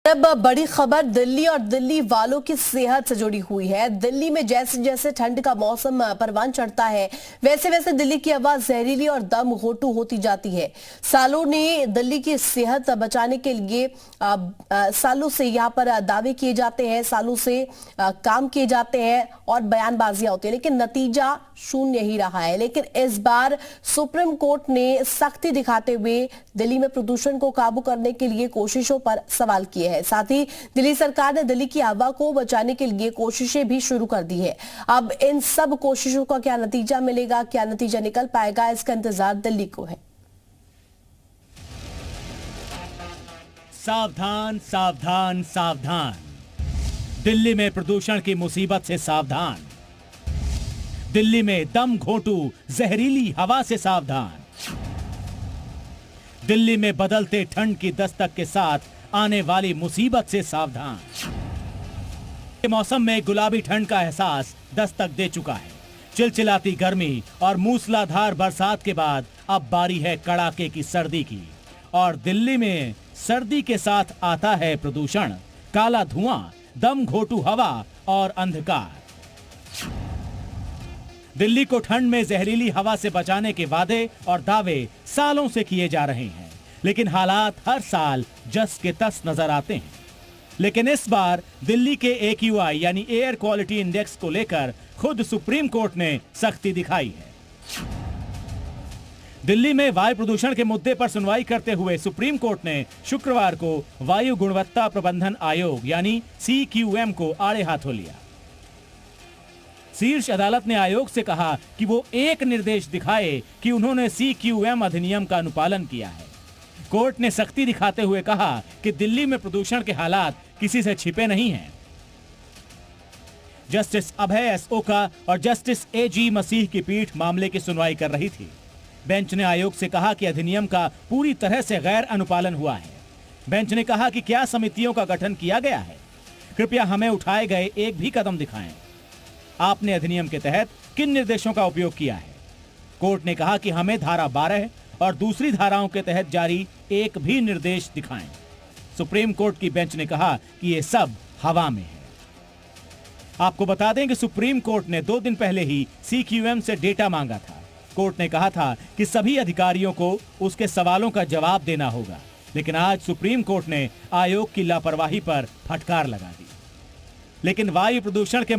अब बड़ी खबर दिल्ली और दिल्ली वालों की सेहत से जुड़ी हुई है। दिल्ली में जैसे जैसे ठंड का मौसम परवान चढ़ता है, वैसे वैसे दिल्ली की हवा जहरीली और दम घोटू होती जाती है। सालों ने दिल्ली की सेहत बचाने के लिए सालों से यहाँ पर दावे किए जाते हैं, सालों से काम किए जाते हैं और बयानबाजियां होती है, लेकिन नतीजा शून्य ही रहा है। लेकिन इस बार सुप्रीम कोर्ट ने सख्ती दिखाते हुए दिल्ली में प्रदूषण को काबू करने के लिए कोशिशों पर सवाल किए हैं। साथ ही दिल्ली सरकार ने दिल्ली की हवा को बचाने के लिए कोशिशें भी शुरू कर दी है। अब इन सब कोशिशों का क्या नतीजा मिलेगा, क्या नतीजा निकल पाएगा, इसका इंतजार दिल्ली को है। सावधान सावधान सावधान, दिल्ली में प्रदूषण की मुसीबत से सावधान, दिल्ली में दम घोंटू जहरीली हवा से सावधान, दिल्ली में बदलते ठंड की दस्तक के साथ आने वाली मुसीबत से सावधान। के मौसम में गुलाबी ठंड का एहसास दस्तक दे चुका है। चिलचिलाती गर्मी और मूसलाधार बरसात के बाद अब बारी है कड़ाके की सर्दी की, और दिल्ली में सर्दी के साथ आता है प्रदूषण, काला धुआं, दम घोटू हवा और अंधकार। दिल्ली को ठंड में जहरीली हवा से बचाने के वादे और दावे सालों से किए जा रहे हैं, लेकिन हालात हर साल जस के तस नजर आते हैं। लेकिन इस बार दिल्ली के AQI यानी एयर क्वालिटी इंडेक्स को लेकर खुद सुप्रीम कोर्ट ने सख्ती दिखाई है। दिल्ली में वायु प्रदूषण के मुद्दे पर सुनवाई करते हुए सुप्रीम कोर्ट ने शुक्रवार को वायु गुणवत्ता प्रबंधन आयोग यानी CQM को आड़े हाथों लिया। शीर्ष अदालत ने आयोग से कहा कि वो एक निर्देश दिखाए कि उन्होंने CQM अधिनियम का अनुपालन किया है। कोर्ट ने सख्ती दिखाते हुए कहा कि दिल्ली में प्रदूषण के हालात किसी से छिपे नहीं हैं। जस्टिस अभय S. ओका और जस्टिस AG मसीह की पीठ मामले की सुनवाई कर रही थी। बेंच ने आयोग से कहा कि अधिनियम का पूरी तरह से गैर अनुपालन हुआ है। बेंच ने कहा कि क्या समितियों का गठन किया गया है? कृपया हमें उठाए गए एक भी कदम दिखाएं। आपने अधिनियम के तहत किन निर्देशों का उपयोग किया है? कोर्ट ने कहा कि हमें धारा 12 और दूसरी धाराओं के तहत जारी एक भी निर्देश दिखाएं। सुप्रीम कोर्ट की बेंच ने कहा कि ये सब हवा में है। आपको बता दें कि सुप्रीम कोर्ट ने 2 दिन पहले ही CQM से डेटा मांगा था। कोर्ट ने कहा था कि सभी अधिकारियों को उसके सवालों का जवाब देना होगा, लेकिन आज सुप्रीम कोर्ट ने आयोग की लापरवाही पर फटकार लगा दी। लेकिन वायु प्रदूषण के